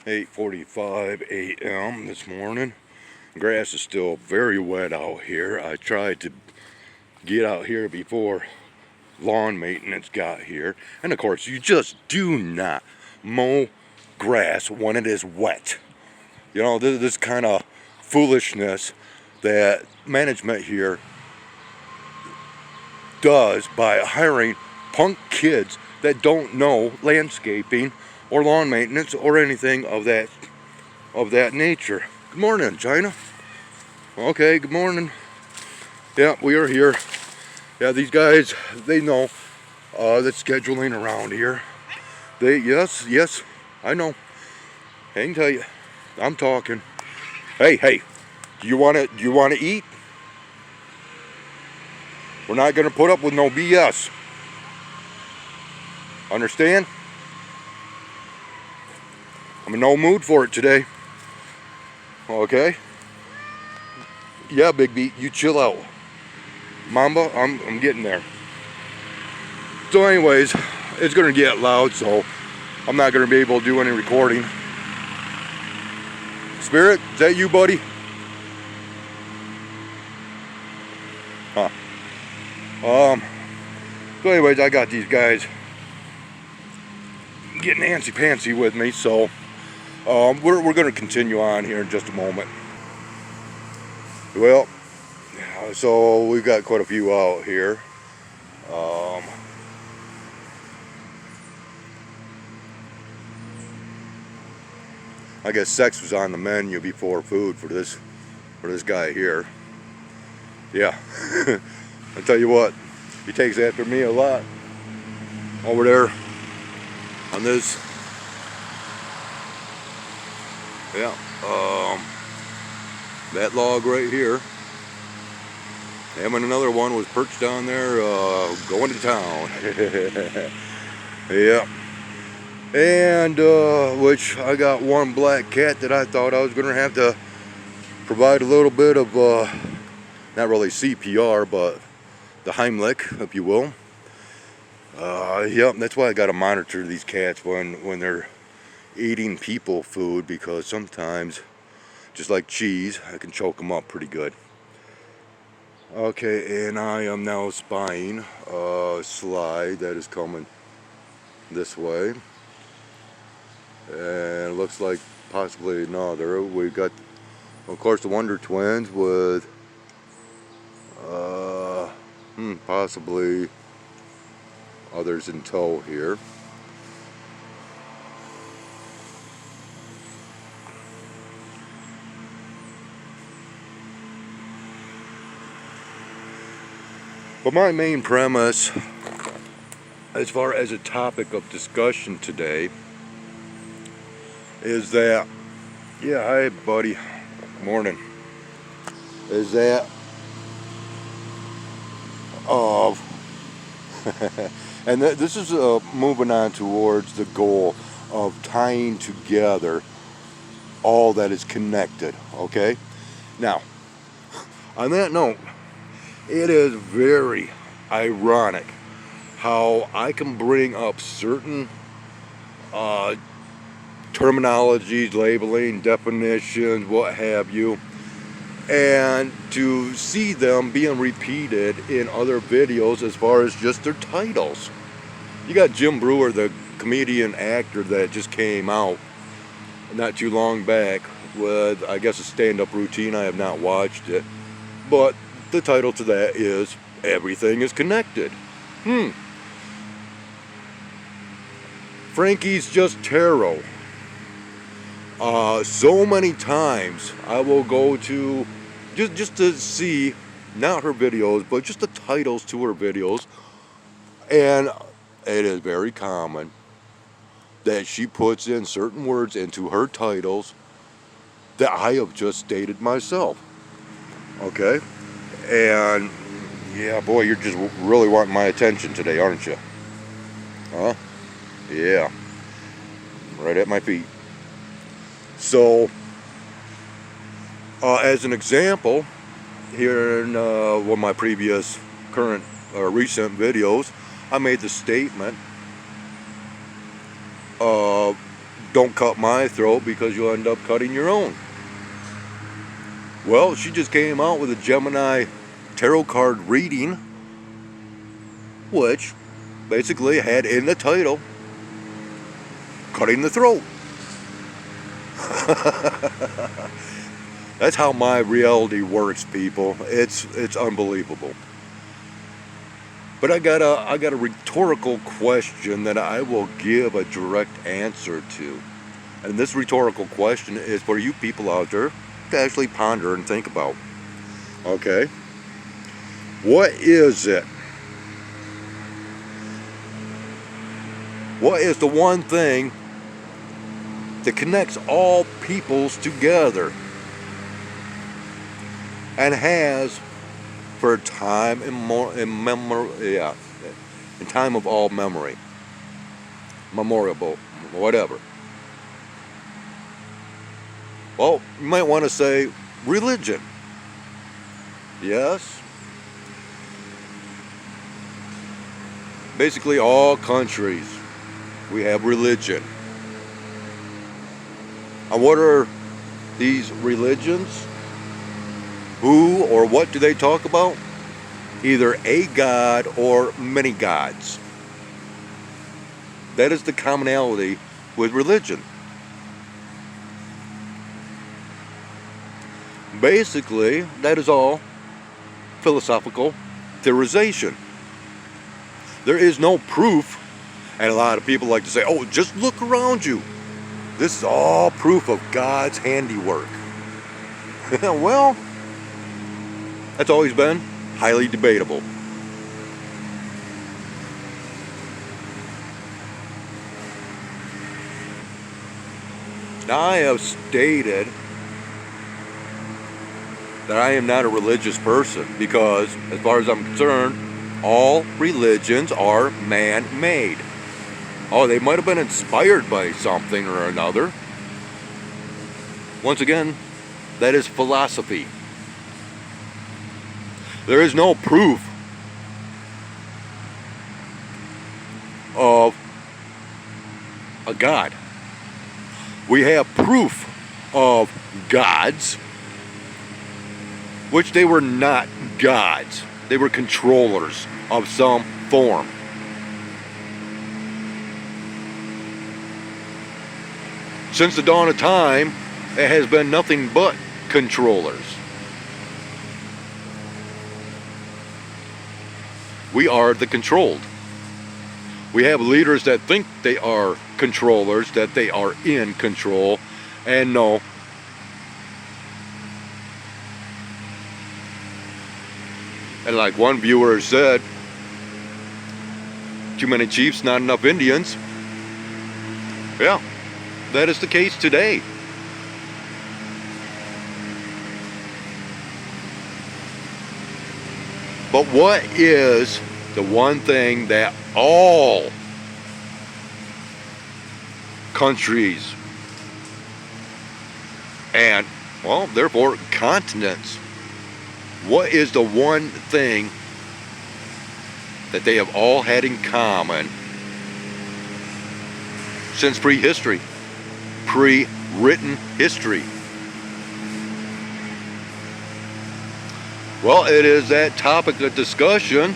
8:45 a.m. this morning. Grass is still very wet out here. I tried to get out here before lawn maintenance got here. And of course, you just do not mow grass when it is wet. You know, this kind of foolishness that management here does by hiring punk kids that don't know landscaping or lawn maintenance or anything of that nature. Good morning, China. Okay, good morning. Yeah, we are here. Yeah, these guys, they know the scheduling around here. Yes, I know. I can tell you, I'm talking. Hey, do you want to eat? We're not gonna put up with no BS. Understand? I'm in no mood for it today. Okay? Yeah, Big B, you chill out. Mamba, I'm getting there. So anyways, it's gonna get loud, so I'm not gonna be able to do any recording. Spirit, is that you, buddy? Huh. So anyways, I got these guys getting antsy-pantsy with me, so we're going to continue on here in just a moment. Well, so we've got quite a few out here. I guess sex was on the menu before food for this guy here. Yeah, I tell you what, he takes after me a lot over there on this. Yeah, that log right here. Him and another one was perched down there going to town. Yeah. And which I got one black cat that I thought I was going to have to provide a little bit of, not really CPR, but the Heimlich, if you will. Yep, that's why I got to monitor these cats when they're eating people food, because sometimes, just like cheese, I can choke them up pretty good. Okay, and I am now spying a slide that is coming this way. And it looks like possibly another. We got, of course, the Wonder Twins with possibly others in tow here. But my main premise, as far as a topic of discussion today, is that, yeah, hi buddy, morning, is that and this is moving on towards the goal of tying together all that is connected, okay? Now, on that note, it is very ironic how I can bring up certain terminologies, labeling, definitions, what have you, and to see them being repeated in other videos as far as just their titles. You got Jim Breuer, the comedian actor that just came out not too long back with, I guess, a stand-up routine. I have not watched it, but the title to that is Everything is Connected. Frankie's Just Tarot. So many times I will go to just to see, not her videos, but just the titles to her videos, and it is very common that she puts in certain words into her titles that I have just stated myself. Okay? And yeah, boy, you're just really wanting my attention today, aren't you? Huh? Yeah. Right at my feet. So, as an example, here in one of my previous current or recent videos, I made the statement, don't don't cut my throat because you'll end up cutting your own. Well, she just came out with a Gemini tarot card reading, which basically had in the title, cutting the throat. That's how my reality works, people. It's unbelievable. But I got a rhetorical question that I will give a direct answer to. And this rhetorical question is for you people out there to actually ponder and think about. Okay? What is it? What is the one thing that connects all peoples together and has for time in time of all memory, memorable, whatever? Well, you might want to say religion. Yes. Basically all countries, we have religion. And what are these religions? Who or what do they talk about? Either a god or many gods. That is the commonality with religion. Basically, that is all philosophical theorization. There is no proof, and a lot of people like to say, oh, just look around you. This is all proof of God's handiwork. Well, that's always been highly debatable. Now, I have stated that I am not a religious person because, as far as I'm concerned, all religions are man-made. Oh, they might have been inspired by something or another. Once again, that is philosophy. There is no proof of a God. We have proof of gods, which they were not gods. They were controllers of some form. Since the dawn of time, it has been nothing but controllers. We are the controlled. We have leaders that think they are controllers, that they are in control, and no. And like one viewer said, too many chiefs, not enough Indians. Yeah, that is the case today. But what is the one thing that all countries and, well, therefore continents, what is the one thing that they have all had in common since prehistory, pre-written history? Well, it is that topic of discussion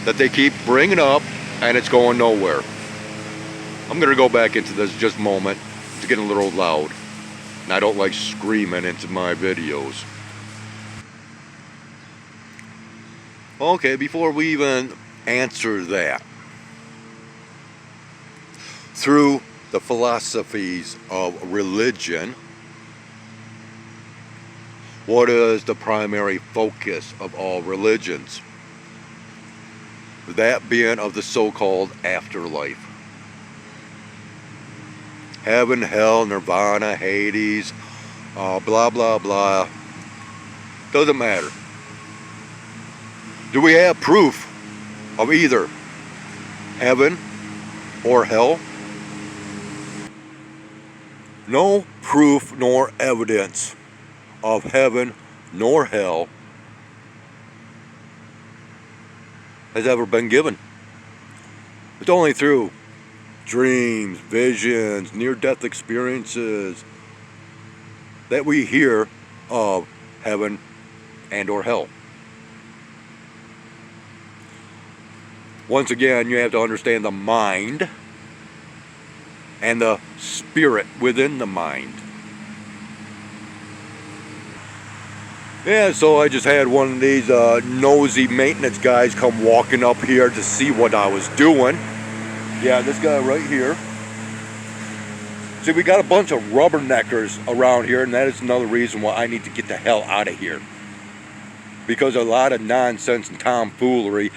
that they keep bringing up, and it's going nowhere. I'm going to go back into this just a moment. It's getting a little loud, and I don't like screaming into my videos. Okay, before we even answer that, through the philosophies of religion, what is the primary focus of all religions? That being of the so-called afterlife. Heaven, hell, nirvana, Hades, blah, blah, blah. Doesn't matter. Do we have proof of either heaven or hell? No proof nor evidence of heaven nor hell has ever been given. It's only through dreams, visions, near-death experiences that we hear of heaven and or hell. Once again, you have to understand the mind and the spirit within the mind. Yeah, so I just had one of these nosy maintenance guys come walking up here to see what I was doing. Yeah, this guy right here. See, we got a bunch of rubberneckers around here, and that is another reason why I need to get the hell out of here. Because a lot of nonsense and tomfoolery,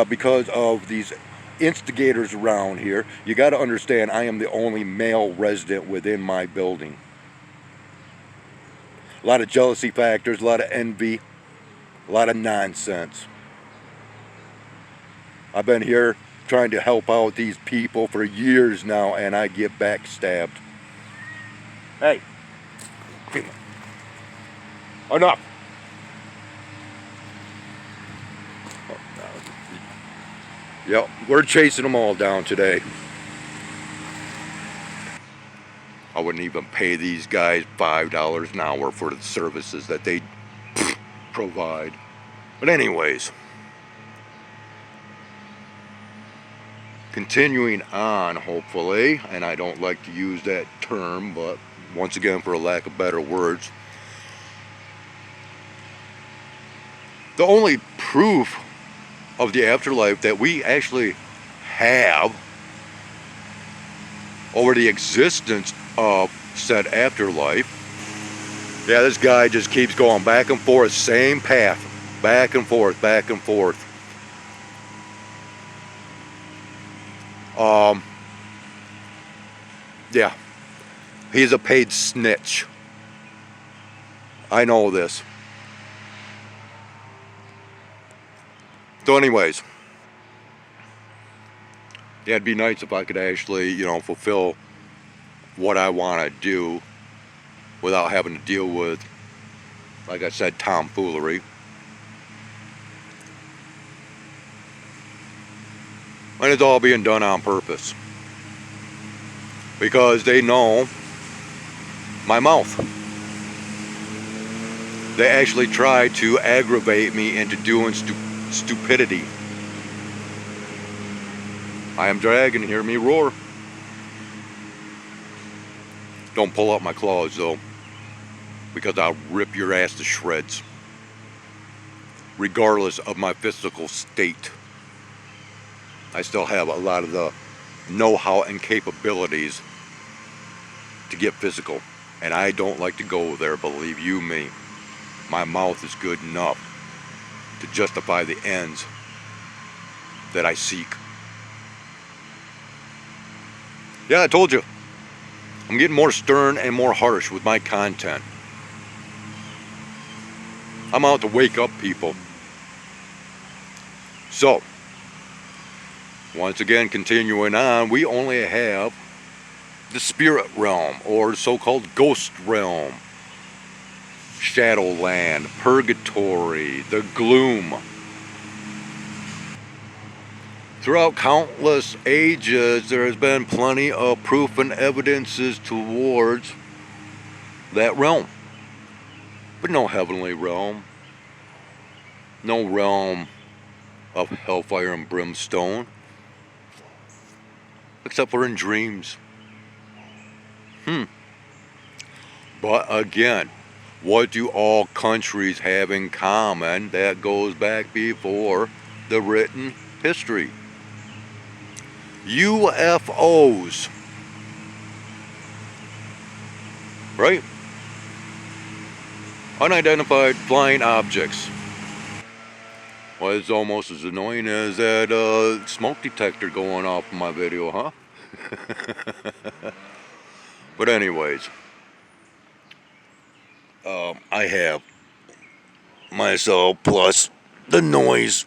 because of these instigators around here. You got to understand, I am the only male resident within my building. A lot of jealousy factors, a lot of envy, a lot of nonsense. I've been here trying to help out these people for years now, and I get backstabbed. Hey, enough. Yep, we're chasing them all down today. I wouldn't even pay these guys $5 an hour for the services that they provide. But anyways, continuing on, hopefully, and I don't like to use that term, but once again, for a lack of better words, the only proof of the afterlife that we actually have over the existence of said afterlife. Yeah, this guy just keeps going back and forth, same path, back and forth, back and forth. Yeah, he's a paid snitch. I know this. So anyways, yeah, it'd be nice if I could actually, fulfill what I want to do without having to deal with, like I said, tomfoolery. And it's all being done on purpose. Because they know my mouth. They actually try to aggravate me into doing stupidity. I am dragon, hear me roar. Don't pull out my claws though, because I'll rip your ass to shreds, regardless of my physical state. I still have a lot of the know-how and capabilities to get physical, and I don't like to go there, believe you me. My mouth is good enough to justify the ends that I seek. Yeah, I told you. I'm getting more stern and more harsh with my content. I'm out to wake up people. So, once again, continuing on, we only have the spirit realm, or so-called ghost realm, Shadowland, Purgatory, the gloom. Throughout countless ages, there has been plenty of proof and evidences towards that realm. But no heavenly realm. No realm of hellfire and brimstone. Except for in dreams. But again, what do all countries have in common that goes back before the written history? UFOs. Right? Unidentified flying objects. Well, it's almost as annoying as that smoke detector going off in my video, huh? But anyways, I have myself plus the noise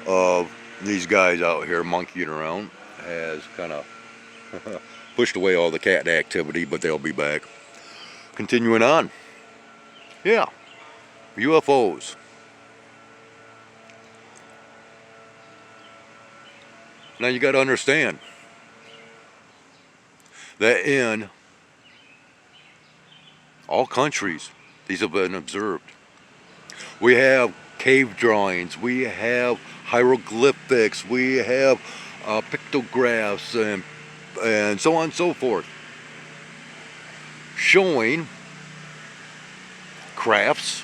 of these guys out here monkeying around has kind of pushed away all the cat activity, but they'll be back. Continuing on. Yeah, UFOs. Now you got to understand that in all countries, these have been observed. We have cave drawings, we have hieroglyphics, we have pictographs, and so on and so forth, showing crafts,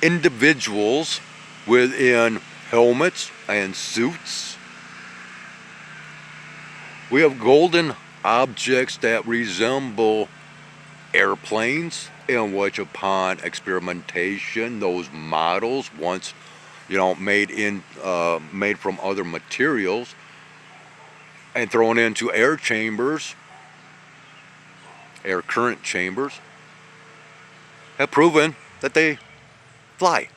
individuals within helmets and suits. We have golden objects that resemble airplanes, in which upon experimentation, those models, once made from other materials and thrown into air current chambers, have proven that they fly.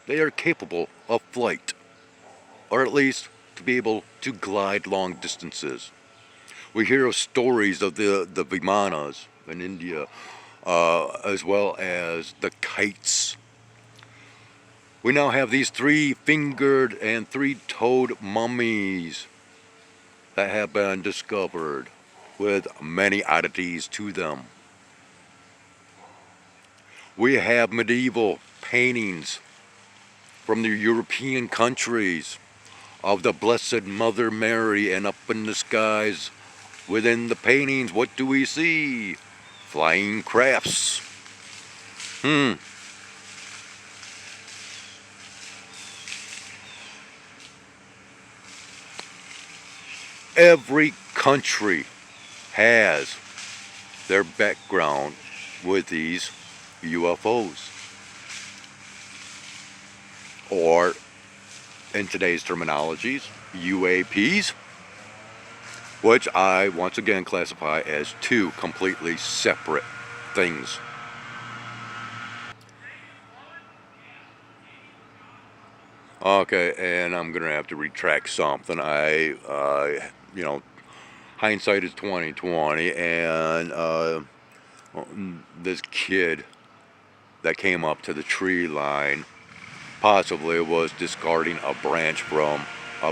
They are capable of flight, or at least to be able to glide long distances. We hear of stories of the Vimanas in India, as well as the kites. We now have these 3-fingered and 3-toed mummies that have been discovered with many oddities to them. We have medieval paintings from the European countries of the Blessed Mother Mary, and up in the skies within the paintings, what do we see? Flying crafts. Every country has their background with these UFOs, or in today's terminologies, UAPs, which I once again classify as two completely separate things. Okay, and I'm gonna have to retract something. Hindsight is 20/20, and this kid that came up to the tree line possibly was discarding a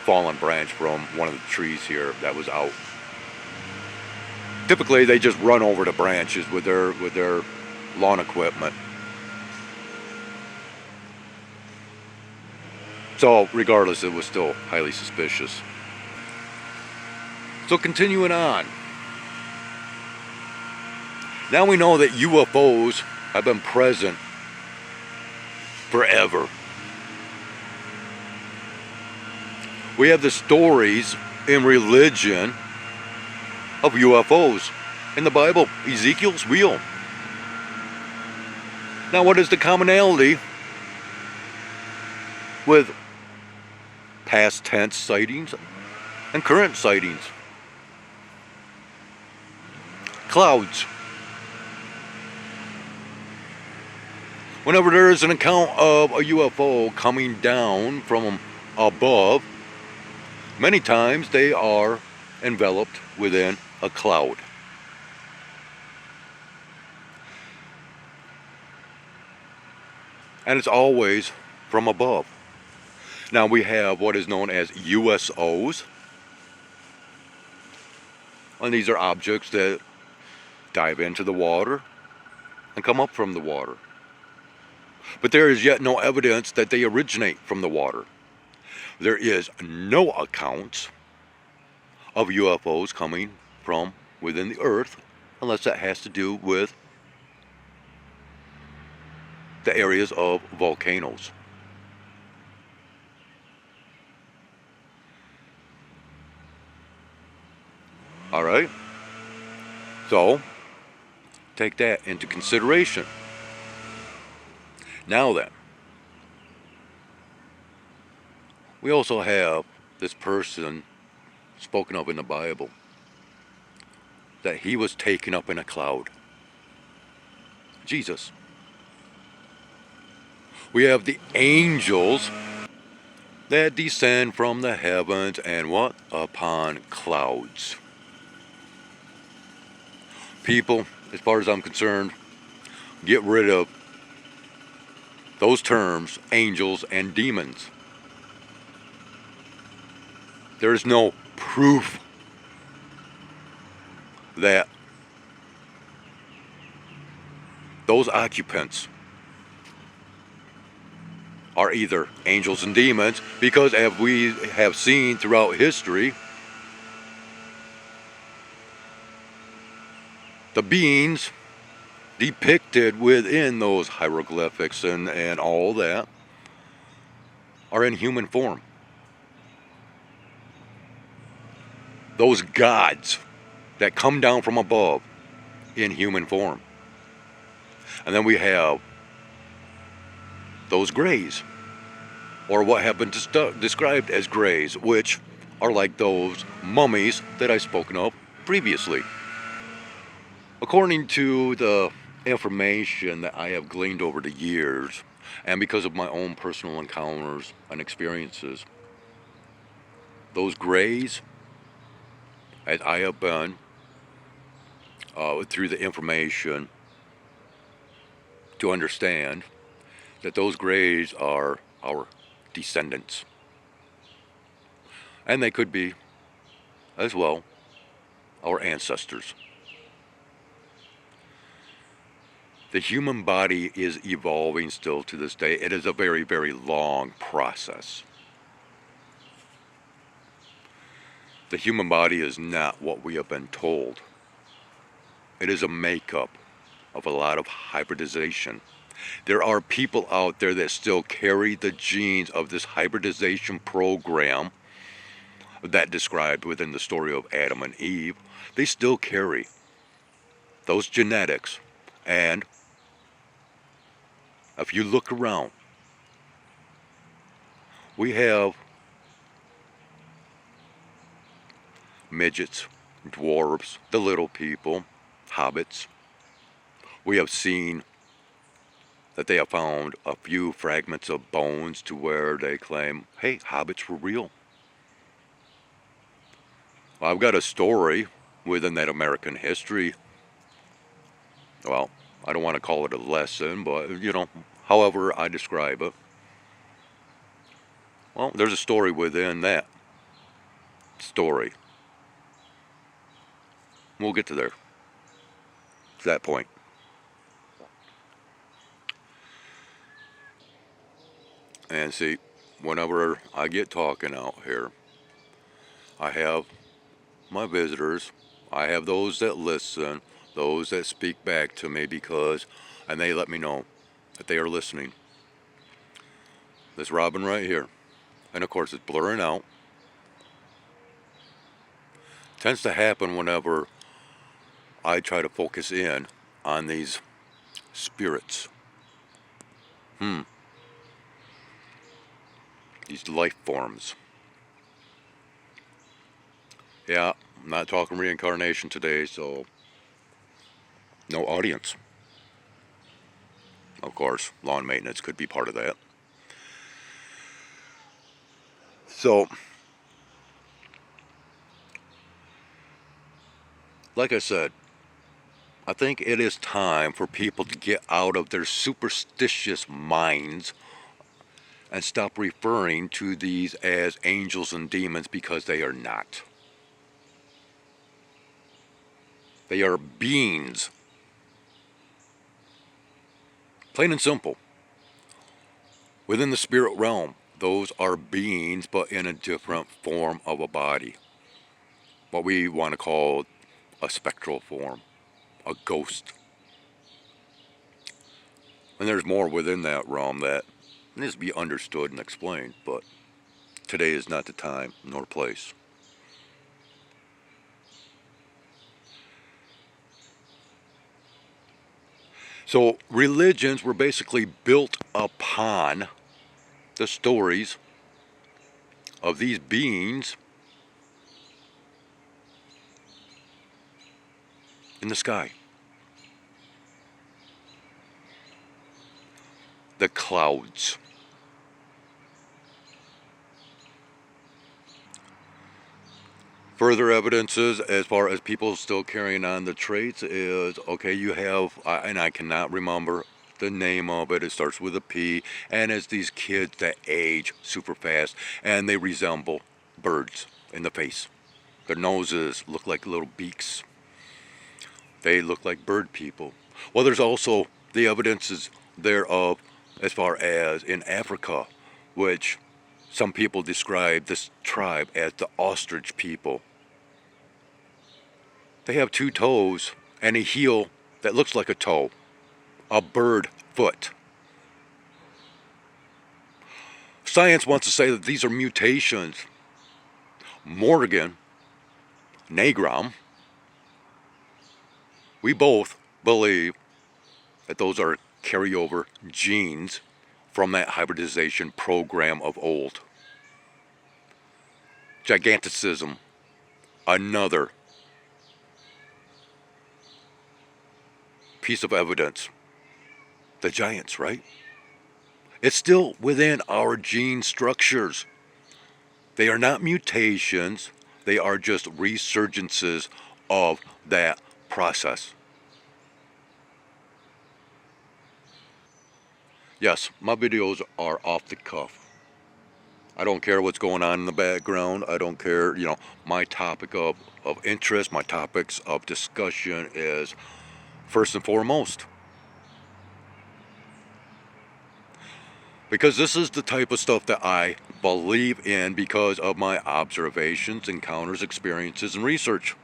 fallen branch from one of the trees here that was out. Typically, they just run over the branches with their lawn equipment. So, regardless, it was still highly suspicious. So, continuing on. Now we know that UFOs have been present forever. We have the stories in religion of UFOs. In the Bible, Ezekiel's wheel. Now, what is the commonality with past tense sightings and current sightings? Clouds. Whenever there is an account of a UFO coming down from above, many times they are enveloped within a cloud. And it's always from above. Now we have what is known as USOs. And these are objects that dive into the water and come up from the water. But there is yet no evidence that they originate from the water. There is no accounts of UFOs coming from within the earth, unless that has to do with the areas of volcanoes. All right? So, take that into consideration. Now then, we also have this person spoken of in the Bible, that he was taken up in a cloud. Jesus. We have the angels that descend from the heavens and what? Upon clouds. People, as far as I'm concerned, get rid of those terms, angels and demons. There's no proof that those occupants are either angels and demons, because as we have seen throughout history, the beings depicted within those hieroglyphics and all that are in human form. Those gods that come down from above in human form. And then we have those greys, or what have been described as greys, which are like those mummies that I've spoken of previously. According to the information that I have gleaned over the years, and because of my own personal encounters and experiences, those greys, as I have been through the information to understand that those greys are our descendants. And they could be, as well, our ancestors. The human body is evolving still to this day. It is a very, very long process. The human body is not what we have been told. It is a makeup of a lot of hybridization. There are people out there that still carry the genes of this hybridization program that described within the story of Adam and Eve. They still carry those genetics. And if you look around, we have midgets, dwarves, the little people, hobbits. We have seen that they have found a few fragments of bones to where they claim, hey, hobbits were real. Well, I've got a story within that American history. Well, I don't want to call it a lesson, but, however I describe it. Well, there's a story within that story. We'll get to there. To that point. And see, whenever I get talking out here, I have my visitors, I have those that listen, those that speak back to me and they let me know that they are listening. This robin right here, and of course it's blurring out, tends to happen whenever I try to focus in on these spirits. These life forms. Yeah, I'm not talking reincarnation today, so no audience. Of course, lawn maintenance could be part of that. So, like I said, I think it is time for people to get out of their superstitious minds and stop referring to these as angels and demons, because they are not. They are beings. Plain and simple. Within the spirit realm, those are beings, but in a different form of a body. What we want to call a spectral form, a ghost. And there's more within that realm that needs to be understood and explained, but today is not the time nor place. So religions were basically built upon the stories of these beings in the sky. The clouds. Further evidences as far as people still carrying on the traits is, okay, you have, and I cannot remember the name of it, it starts with a P, and it's these kids that age super fast, and they resemble birds. in the face. Their noses look like little beaks. They look like bird people. Well, there's also the evidences thereof as far as in Africa, which some people describe this tribe as the ostrich people. They have 2 toes and a heel that looks like a toe, a bird foot. Science wants to say that these are mutations. Morgan, Negrom, we both believe that those are carryover genes from that hybridization program of old. Giganticism, another piece of evidence. The giants, right? It's still within our gene structures. They are not mutations, they are just resurgences of that process. Yes, my videos are off the cuff. I don't care what's going on in the background. I don't care, my topic of interest, my topics of discussion is first and foremost. Because this is the type of stuff that I believe in because of my observations, encounters, experiences, and research.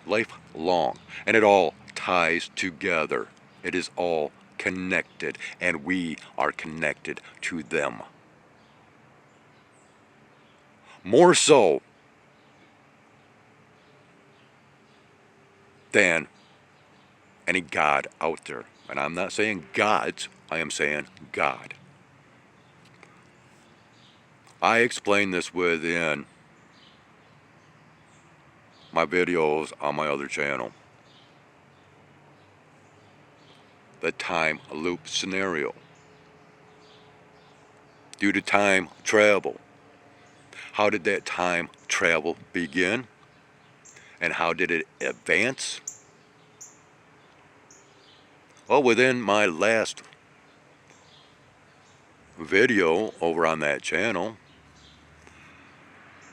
Lifelong. And it all ties together. It is all connected, and we are connected to them. More so than any God out there. And I'm not saying gods, I am saying God. I explain this within my videos on my other channel. The time loop scenario. Due to time travel. How did that time travel begin? And how did it advance? Well, within my last video over on that channel,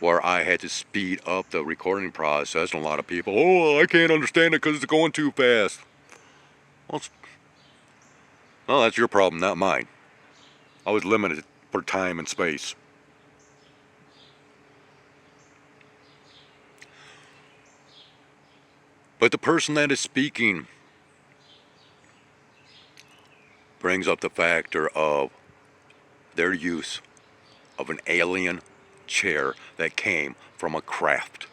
where I had to speed up the recording process, and a lot of people, oh, I can't understand it because it's going too fast. Well, that's your problem, not mine. I was limited for time and space. But the person that is speaking brings up the factor of their use of an alien chair that came from a craft.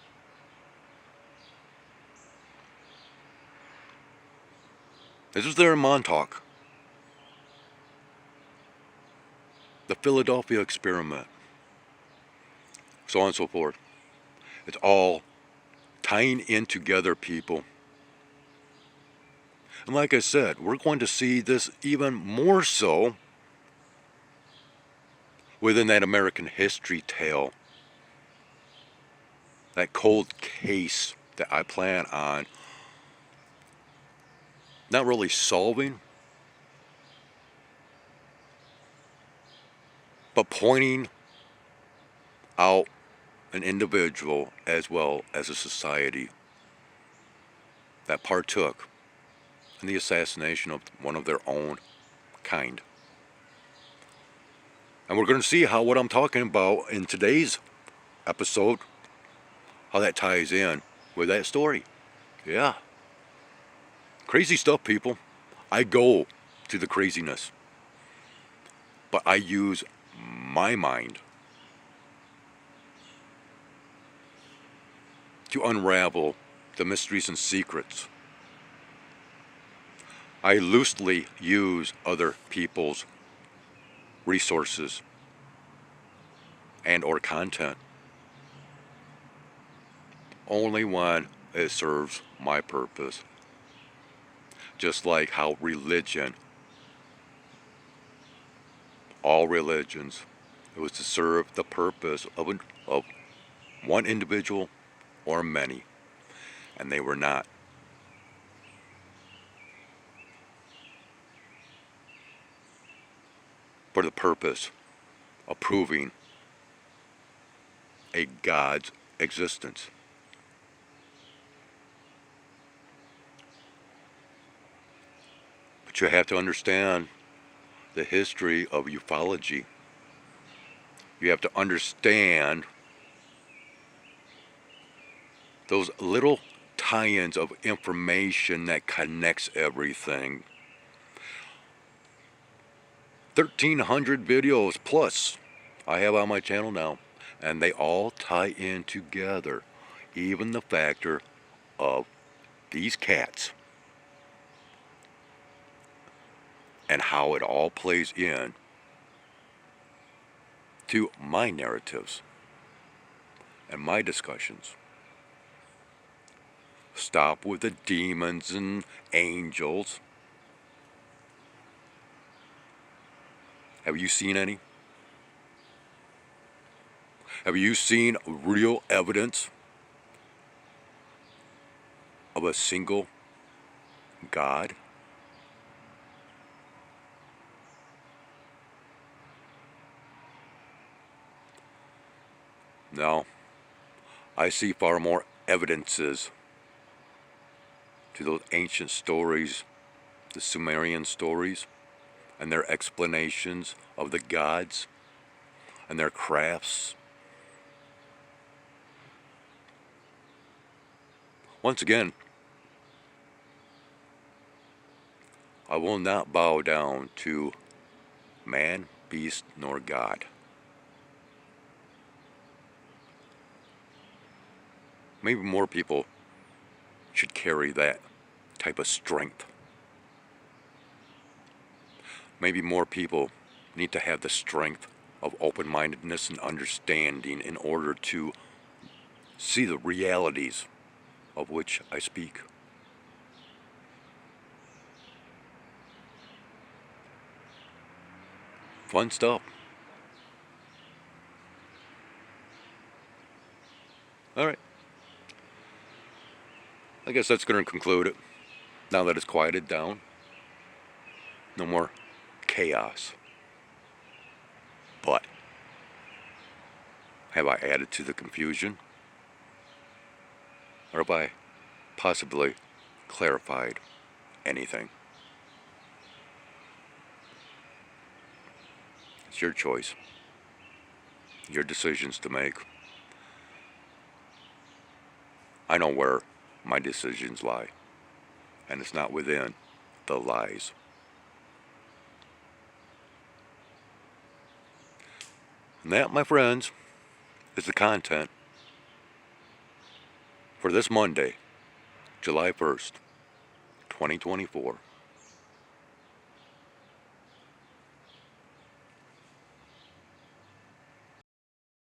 This was there in Montauk. The Philadelphia experiment. So on and so forth. It's all tying in together, people. And like I said, we're going to see this even more so within that American history tale. That cold case that I plan on not really solving, but pointing out an individual as well as a society that partook in the assassination of one of their own kind. And we're going to see how what I'm talking about in today's episode, how that ties in with that story. Yeah. Crazy stuff, people. I go to the craziness. But I use my mind to unravel the mysteries and secrets. I loosely use other people's resources and or content only when it serves my purpose. Just like how religion, all religions, it was to serve the purpose of one individual or many, and they were not. For the purpose of proving a God's existence. But you have to understand the history of ufology. You have to understand those little tie-ins of information that connects everything. 1,300 videos plus I have on my channel now, and they all tie in together. Even the factor of these cats and how it all plays in to my narratives and my discussions. Stop with the demons and angels. Have you seen any? Have you seen real evidence of a single God? No. I see far more evidences to those ancient stories, the Sumerian stories, and their explanations of the gods and their crafts. Once again, I will not bow down to man, beast, nor God. Maybe more people should carry that type of strength. Maybe more people need to have the strength of open-mindedness and understanding in order to see the realities of which I speak. Fun stuff. Alright. I guess that's going to conclude it. Now that it's quieted down. No more chaos. But have I added to the confusion? Or have I possibly clarified anything? It's your choice. Your decisions to make. I know where my decisions lie. And it's not within the lies. And that, my friends, is the content for this Monday, July 1st, 2024.